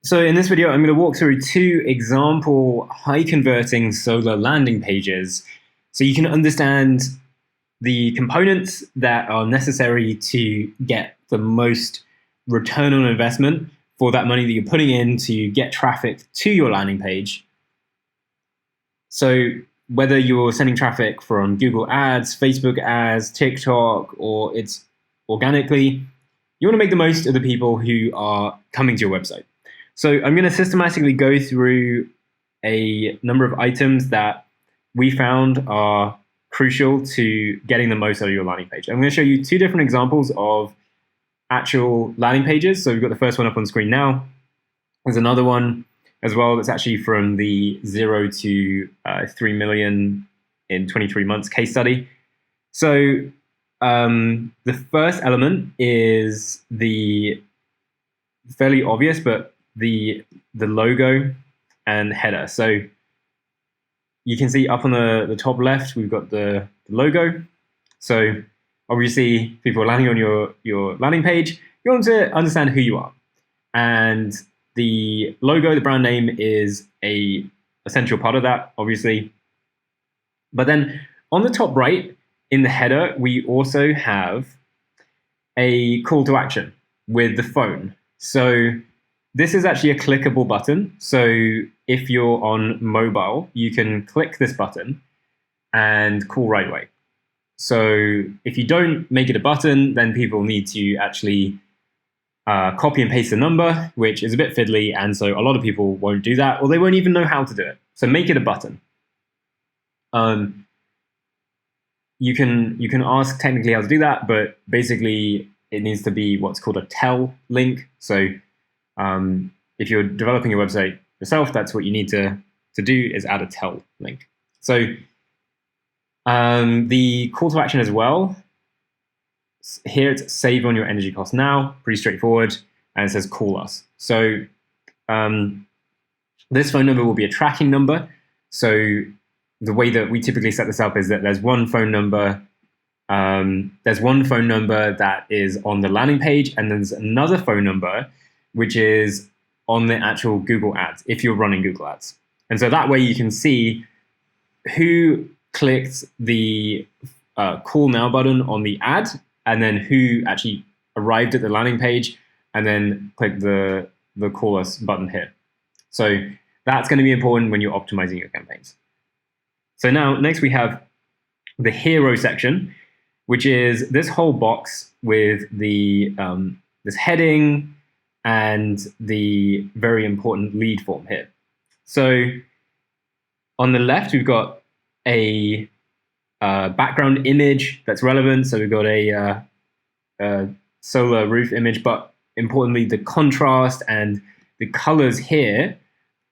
So in this video, I'm going to walk through two example high converting solar landing pages so you can understand the components that are necessary to get the most return on investment for that money that you're putting in to get traffic to your landing page. So whether you're sending traffic from Google Ads, Facebook ads, TikTok, or it's organically, you want to make the most of the people who are coming to your website. So I'm going to systematically go through a number of items that we found are crucial to getting the most out of your landing page. I'm going to show you two different examples of actual landing pages. So we've got the first one up on screen now. There's another one as well that's actually from the 0 to 3 million in 23 months case study. So the first element is the fairly obvious, but the logo and header. So you can see up on the top left, we've got the logo. So obviously people are landing on your landing page. You want to understand who you are. And the logo, the brand name is a essential part of that, obviously. But then on the top right, in the header, we also have a call to action with the phone. So this is actually a clickable button. So if you're on mobile, you can click this button and call right away. So if you don't make it a button, then people need to actually copy and paste the number, which is a bit fiddly. And so a lot of people won't do that, or they won't even know how to do it. So make it a button. You can ask technically how to do that, but basically it needs to be what's called a tell link. So if you're developing your website yourself, that's what you need to do is add a tell link. So the call to action as well, here it's save on your energy costs now, pretty straightforward, and it says call us. So this phone number will be a tracking number. So the way that we typically set this up is that there's one phone number that is on the landing page, and there's another phone number which is on the actual Google Ads, if you're running Google Ads. And so that way you can see who clicked the call now button on the ad, and then who actually arrived at the landing page and then clicked the call us button here. So that's going to be important when you're optimizing your campaigns. So now next we have the hero section, which is this whole box with the this heading and the very important lead form here. So on the left, we've got a background image that's relevant. So we've got a solar roof image, but importantly, the contrast and the colors here,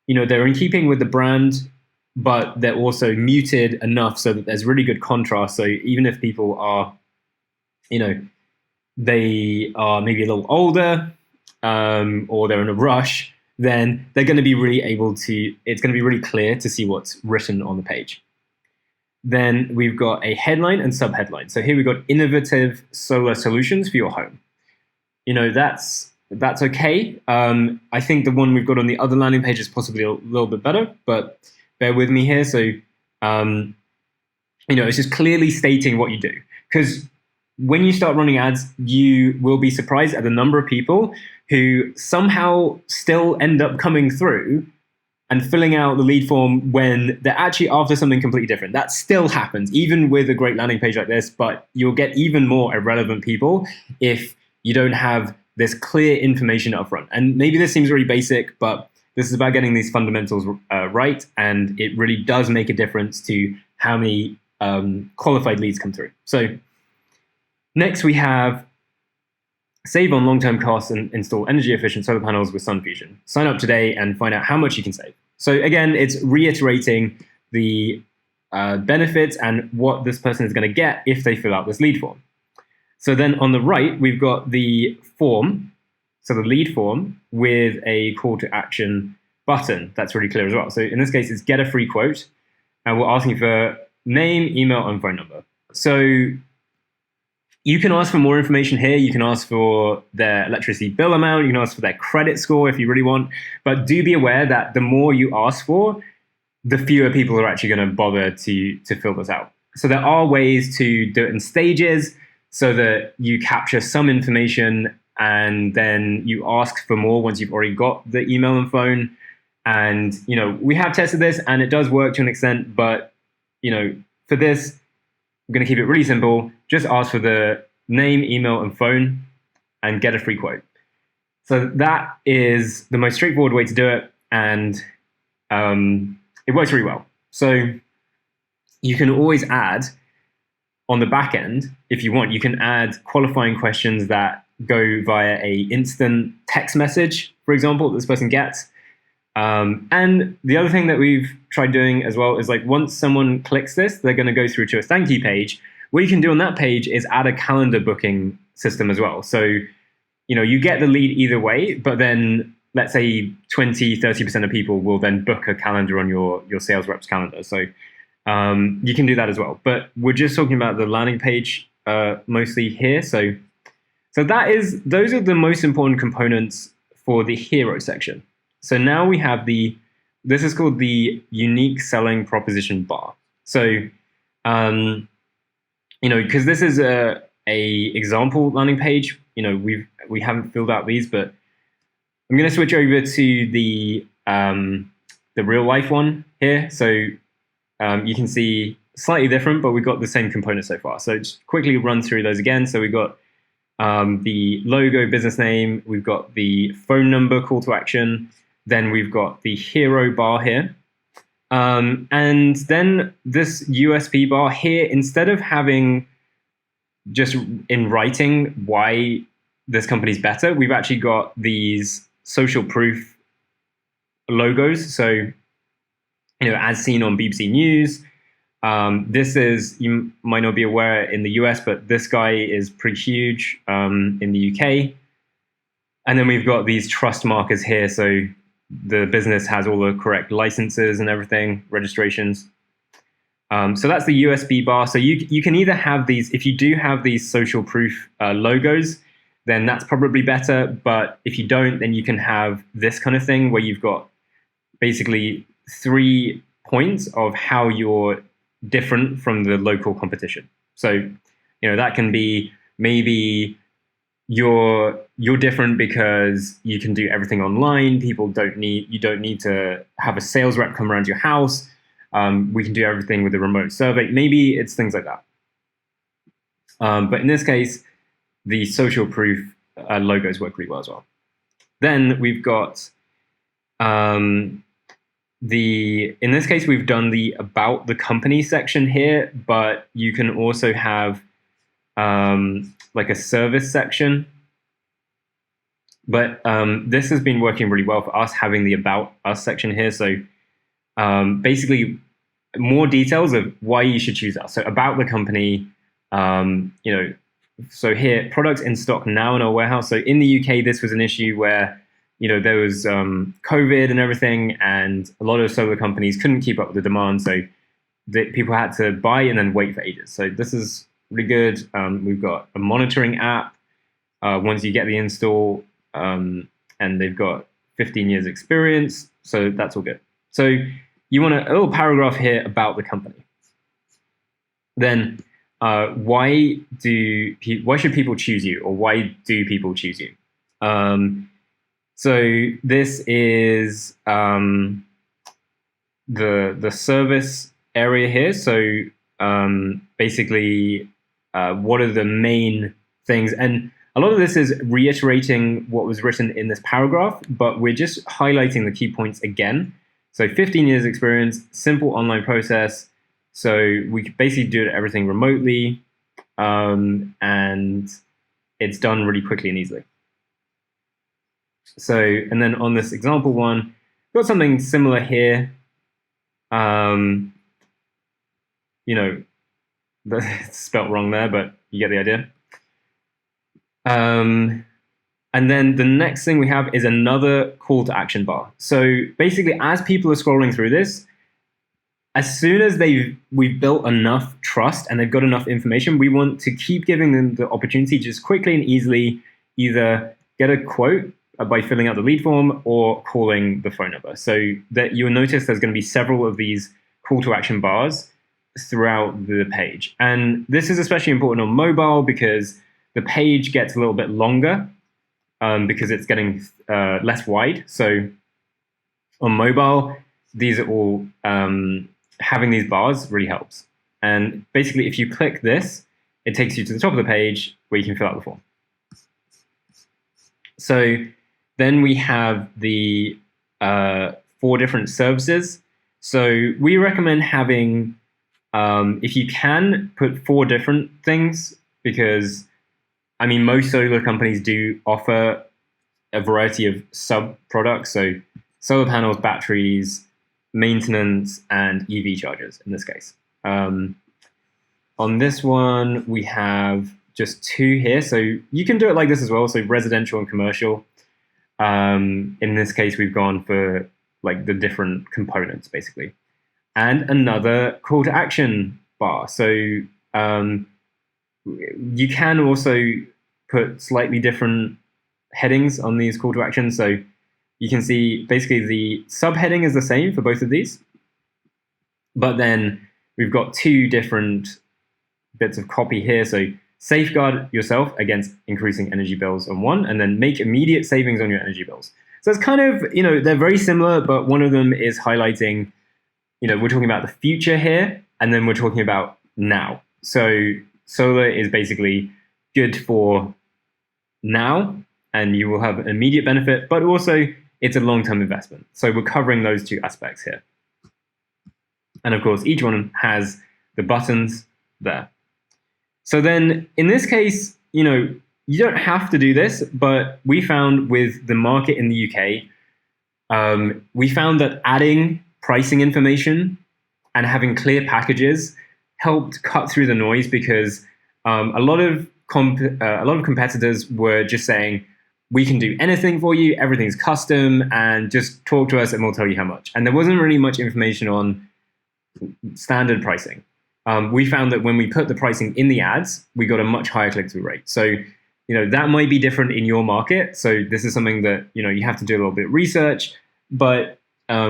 they're in keeping with the brand, but they're also muted enough so that there's really good contrast. So even if people are, they are maybe a little older, or they're in a rush, then they're going to be really it's going to be really clear to see what's written on the page. Then we've got a headline and subheadline. So here we've got innovative solar solutions for your home. That's okay. I think the one we've got on the other landing page is possibly a little bit better, but bear with me here. So, it's just clearly stating what you do. Because when you start running ads, you will be surprised at the number of people who somehow still end up coming through and filling out the lead form when they're actually after something completely different. That still happens, even with a great landing page like this, but you'll get even more irrelevant people if you don't have this clear information up front. And maybe this seems really basic, but this is about getting these fundamentals right, and it really does make a difference to how many qualified leads come through. So next we have save on long-term costs and install energy-efficient solar panels with SunFusion. Sign up today and find out how much you can save. So again, it's reiterating the benefits and what this person is going to get if they fill out this lead form. So then on the right, we've got the form, so the lead form with a call to action button. That's really clear as well. So in this case, it's get a free quote, and we're asking for name, email, and phone number. So You can ask for more information here. You can ask for their electricity bill amount. You can ask for their credit score if you really want. But do be aware that the more you ask for, the fewer people are actually going to bother to fill this out. So there are ways to do it in stages so that you capture some information and then you ask for more once you've already got the email and phone. And, we have tested this and it does work to an extent, but, for this, I'm going to keep it really simple. Just ask for the name, email, and phone and get a free quote. So that is the most straightforward way to do it. And it works really well. So you can always add on the back end, if you want, you can add qualifying questions that go via a instant text message, for example, that this person gets. And the other thing that we've tried doing as well is once someone clicks this, they're going to go through to a thank you page. What you can do on that page is add a calendar booking system as well. So, you get the lead either way, but then let's say 20, 30% of people will then book a calendar on your sales rep's calendar. So you can do that as well. But we're just talking about the landing page mostly here. So those are the most important components for the hero section. So now we have this is called the unique selling proposition bar. So, because this is a example landing page, we haven't filled out these, but I'm going to switch over to the real life one here. So you can see slightly different, but we've got the same components so far. So just quickly run through those again. So we've got the logo, business name, we've got the phone number, call to action, then we've got the hero bar here. And then this USP bar here, instead of having just in writing why this company's better, we've actually got these social proof logos. So, as seen on BBC News, this is, you might not be aware in the US, but this guy is pretty huge in the UK. And then we've got these trust markers here. So the business has all the correct licenses and everything, registrations. So that's the USB bar. So you can either have these, if you do have these social proof logos, then that's probably better. But if you don't, then you can have this kind of thing where you've got basically 3 points of how you're different from the local competition. So, that can be maybe you're different because you can do everything online. You don't need to have a sales rep come around your house. We can do everything with a remote survey. Maybe it's things like that. But in this case, the social proof logos work really well as well. Then we've got in this case, we've done the about the company section here, but you can also have a service section. But this has been working really well for us, having the about us section here. So basically more details of why you should choose us. So about the company, so here, products in stock now in our warehouse. So in the UK, this was an issue where there was COVID and everything, and a lot of solar companies couldn't keep up with the demand, so people had to buy and then wait for ages. So this is really good. We've got a monitoring app once you get the install, and they've got 15 years experience, so that's all good. So you want a little paragraph here about the company. Then why should people choose you, or why do people choose you? So this is the service area here. So basically, what are the main things? And a lot of this is reiterating what was written in this paragraph, but we're just highlighting the key points again. So 15 years experience, simple online process. So we basically do everything remotely, and it's done really quickly and easily. So, and then on this example one, got something similar here. It's spelt wrong there, but you get the idea. And then the next thing we have is another call to action bar. So basically, as people are scrolling through this, as soon as we've built enough trust and they've got enough information, we want to keep giving them the opportunity to just quickly and easily either get a quote by filling out the lead form or calling the phone number. So that you'll notice there's going to be several of these call to action bars throughout the page. And this is especially important on mobile because the page gets a little bit longer because it's getting less wide. So on mobile, these are all having these bars really helps. And basically, if you click this, it takes you to the top of the page where you can fill out the form. So then we have the 4 different services. So we recommend having, if you can, put 4 different things because, I mean, most solar companies do offer a variety of sub-products. So solar panels, batteries, maintenance, and EV chargers in this case. On this one, we have just 2 here. So you can do it like this as well. So residential and commercial. In this case, we've gone for like the different components basically. And another call to action bar. So you can also put slightly different headings on these call to action. So you can see basically the subheading is the same for both of these, but then we've got 2 different bits of copy here. So safeguard yourself against increasing energy bills on one, and then make immediate savings on your energy bills. So it's kind of, they're very similar, but one of them is highlighting, we're talking about the future here, and then we're talking about now. So solar is basically good for now, and you will have an immediate benefit, but also it's a long-term investment. So we're covering those 2 aspects here. And of course, each one has the buttons there. So then in this case, you don't have to do this, but we found with the market in the UK, we found that adding pricing information and having clear packages helped cut through the noise because a lot of competitors were just saying, we can do anything for you, everything's custom, and just talk to us and we'll tell you how much. And there wasn't really much information on standard pricing. We found that when we put the pricing in the ads, we got a much higher click-through rate. So, that might be different in your market. So this is something that, you have to do a little bit of research, but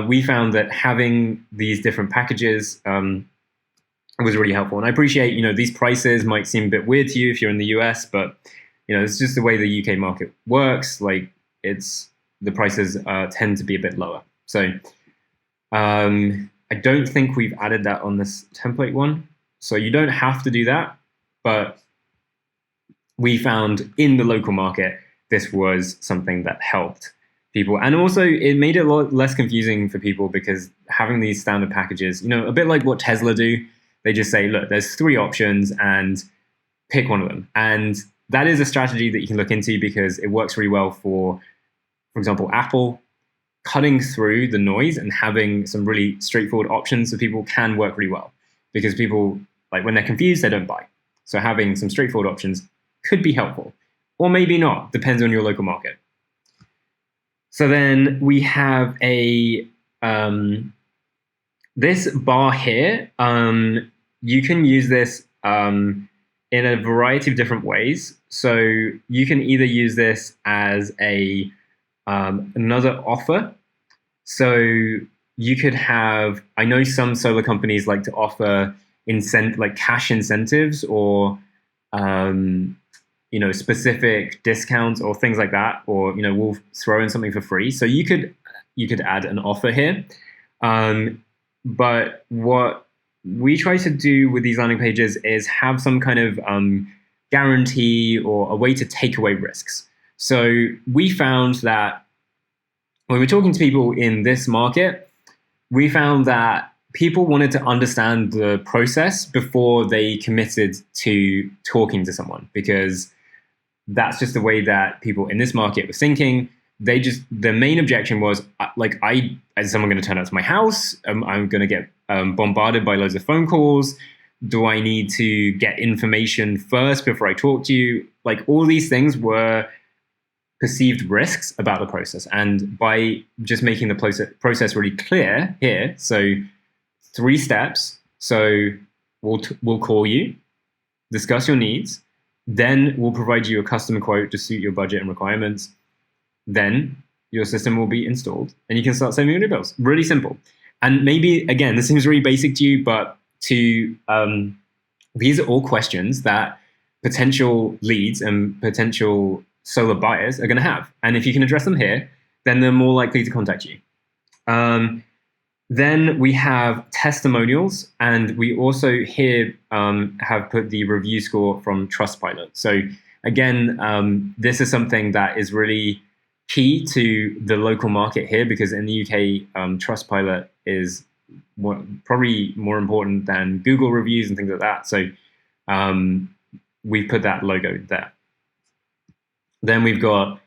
we found that having these different packages was really helpful. And I appreciate, these prices might seem a bit weird to you if you're in the US, but, it's just the way the UK market works. Like the prices tend to be a bit lower. So I don't think we've added that on this template one. So you don't have to do that, but we found in the local market, this was something that helped people. And also it made it a lot less confusing for people because having these standard packages, a bit like what Tesla do, they just say, look, there's 3 options and pick one of them. And that is a strategy that you can look into because it works really well for example, Apple. Cutting through the noise and having some really straightforward options so people can work really well because people, like when they're confused, they don't buy. So having some straightforward options could be helpful or maybe not, depends on your local market. So then we have this bar here. You can use this in a variety of different ways. So you can either use this as another offer. So you could have, I know some solar companies like to offer like cash incentives or specific discounts or things like that, or we'll throw in something for free. So you could add an offer here. But what we try to do with these landing pages is have some kind of guarantee or a way to take away risks. So we found that when we're talking to people in this market, we found that people wanted to understand the process before they committed to talking to someone, because that's just the way that people in this market were thinking. The main objection was, is someone going to turn up to my house? I'm going to get bombarded by loads of phone calls. Do I need to get information first before I talk to you? Like all these things were perceived risks about the process. And by just making the process really clear here, so 3 steps. So we'll call you, discuss your needs, then we'll provide you a custom quote to suit your budget and requirements. Then your system will be installed and you can start sending your bills. Really simple. And maybe, again, this seems really basic to you, but these are all questions that potential leads and potential solar buyers are going to have. And if you can address them here, then they're more likely to contact you. Then we have testimonials, and we also here have put the review score from Trustpilot. So again, this is something that is really key to the local market here, because in the UK, Trustpilot is probably more important than Google reviews and things like that. So we put that logo there. Then we've got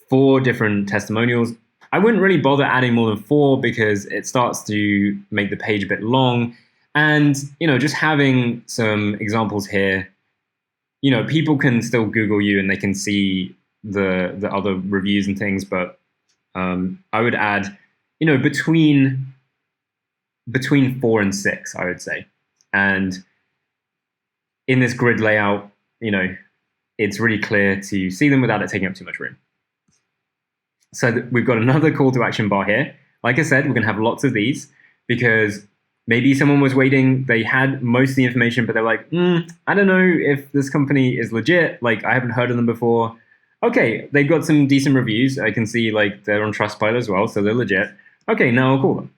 4 different testimonials. I wouldn't really bother adding more than 4 because it starts to make the page a bit long. And, just having some examples here, people can still Google you and they can see the other reviews and things, but I would add, between 4 and 6, I would say. And in this grid layout, it's really clear to see them without it taking up too much room. So we've got another call to action bar here. Like I said, we're going to have lots of these because maybe someone was waiting, they had most of the information, but they're like, I don't know if this company is legit. Like, I haven't heard of them before. Okay, they've got some decent reviews. I can see they're on Trustpilot as well, so they're legit. Okay, now I'll call them.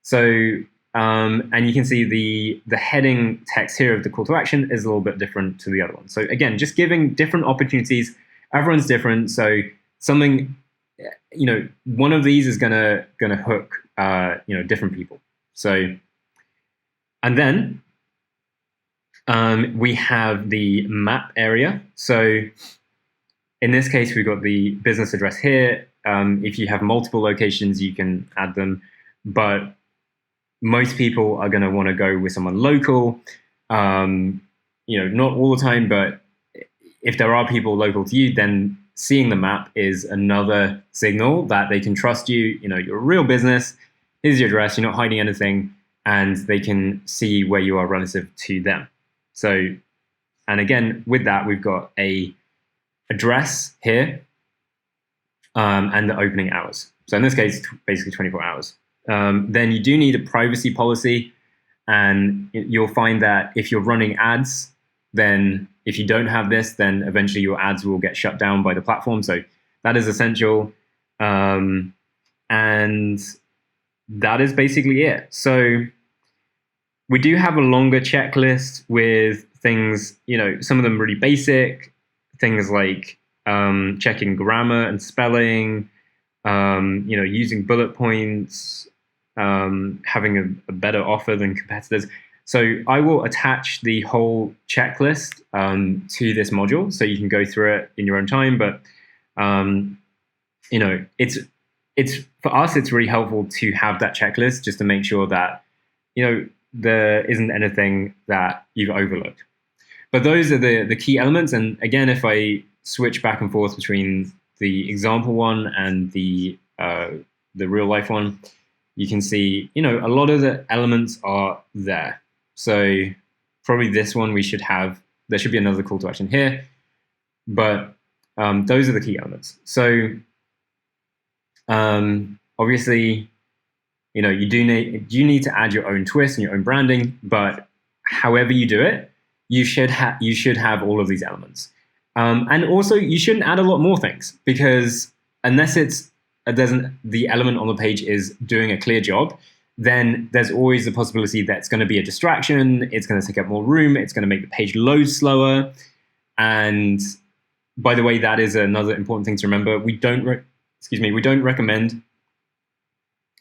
So, and you can see the heading text here of the call to action is a little bit different to the other one. So again, just giving different opportunities. Everyone's different, so something, one of these is gonna hook, different people. So, and then we have the map area. So in this case, we've got the business address here. If you have multiple locations, you can add them, but most people are going to want to go with someone local. Not all the time, but if there are people local to you, then seeing the map is another signal that they can trust you. You're a real business. Here's your address. You're not hiding anything, and they can see where you are relative to them. So, and again, with that, we've got a address here, and the opening hours. So in this case, basically 24 hours. Then you do need a privacy policy, and you'll find that if you're running ads, then if you don't have this, then eventually your ads will get shut down by the platform. So that is essential. And that is basically it. So we do have a longer checklist with things, some of them really basic, things like checking grammar and spelling, using bullet points, having a better offer than competitors. So I will attach the whole checklist to this module so you can go through it in your own time. But, it's for us, it's really helpful to have that checklist just to make sure that, there isn't anything that you've overlooked. But those are the key elements. And again, if I switch back and forth between the example one and the real life one, you can see, a lot of the elements are there. So probably this one there should be another call to action here, but those are the key elements. So obviously, you do need to add your own twist and your own branding, but however you do it, you should have all of these elements. And also, you shouldn't add a lot more things, because unless the element on the page is doing a clear job, then there's always the possibility that it's going to be a distraction, it's going to take up more room, it's going to make the page load slower. And by the way, that is another important thing to remember. We don't recommend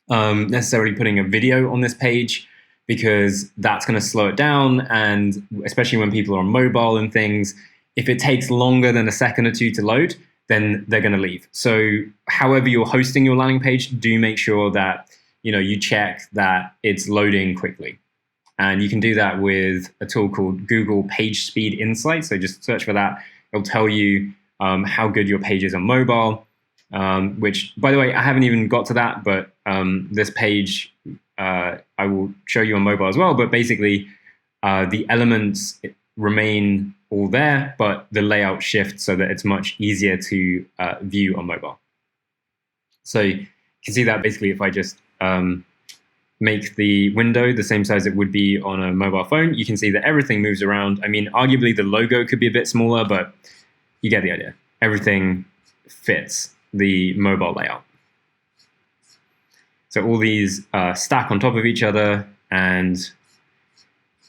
necessarily putting a video on this page, because that's going to slow it down. And especially when people are on mobile and things, if it takes longer than a second or two to load, then they're going to leave. So however you're hosting your landing page, do make sure that you check that it's loading quickly. And you can do that with a tool called Google Page Speed Insight. So just search for that. It'll tell you how good your page is on mobile, which, by the way, I haven't even got to that, but this page I will show you on mobile as well. But basically, the elements remain all there, but the layout shifts so that it's much easier to view on mobile. So you can see that basically if I just make the window the same size it would be on a mobile phone, you can see that everything moves around. I mean, arguably the logo could be a bit smaller, but you get the idea. Everything fits the mobile layout. So all these stack on top of each other and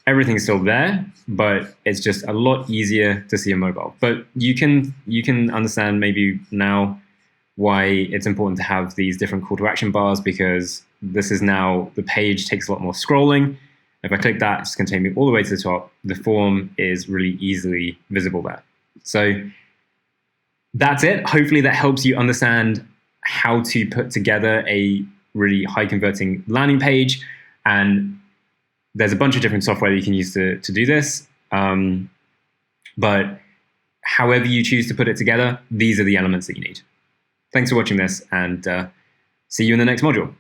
everything's still there, but it's just a lot easier to see on mobile. But you can understand maybe now why it's important to have these different call to action bars, because this is now the page takes a lot more scrolling. If I click that, it's going to take me all the way to the top. The form is really easily visible there. So that's it. Hopefully that helps you understand how to put together a really high converting landing page. And there's a bunch of different software that you can use to do this. But however you choose to put it together, these are the elements that you need. Thanks for watching this, and see you in the next module.